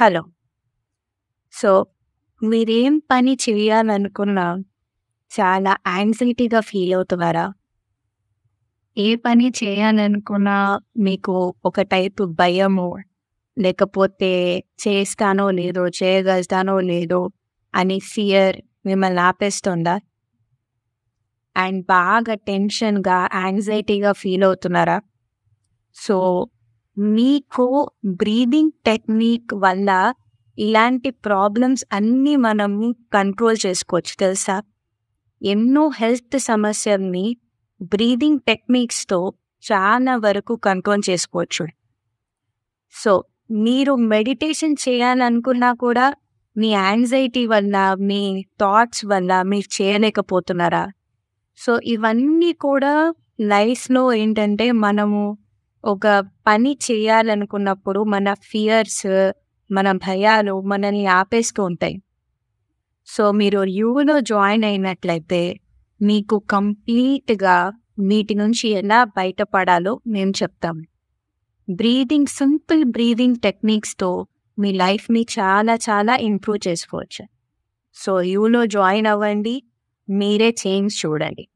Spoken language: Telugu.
హలో. సో, మీరేం పని చేయాలనుకున్నా చాలా యాంగ్జైటీగా ఫీల్ అవుతున్నారా? ఏ పని చేయాలనుకున్నా మీకు ఒక టైపు భయము, లేకపోతే చేస్తానో లేదో, చేయగలుగుతానో లేదో అని ఫియర్ మిమ్మల్ని ఆపేస్తుందా? అండ్ బాగా టెన్షన్‌గా, యాంగ్జైటీగా ఫీల్ అవుతున్నారా? సో, మీకు బ్రీతింగ్ టెక్నిక్ వల్ల ఇలాంటి ప్రాబ్లమ్స్ అన్నీ మనము కంట్రోల్ చేసుకోవచ్చు తెలుసా? ఎన్నో హెల్త్ సమస్యల్ని బ్రీతింగ్ టెక్నిక్స్‌తో చాలా వరకు కంట్రోల్ చేసుకోవచ్చు. సో, మీరు మెడిటేషన్ చేయాలనుకున్నా కూడా మీ యాంగ్జైటీ వల్ల, మీ థాట్స్ వల్ల మీరు చేయలేకపోతున్నారా? సో, ఇవన్నీ కూడా లైఫ్‌లో ఏంటంటే మనము ఒక పని చేయాలనుకున్నప్పుడు మన ఫియర్స్, మన భయాలు మనల్ని ఆపేస్తూ ఉంటాయి. సో, మీరు యూలో జాయిన్ అయినట్లయితే మీకు కంప్లీట్‌గా వీటి నుంచి ఎలా బయటపడాలో మేము చెప్తాము. సింపుల్ బ్రీతింగ్ టెక్నిక్స్‌తో మీ లైఫ్‌ని చాలా చాలా ఇంప్రూవ్ చేసుకోవచ్చు. సో, యూలో జాయిన్ అవ్వండి. మీరే చేంజ్ చూడండి.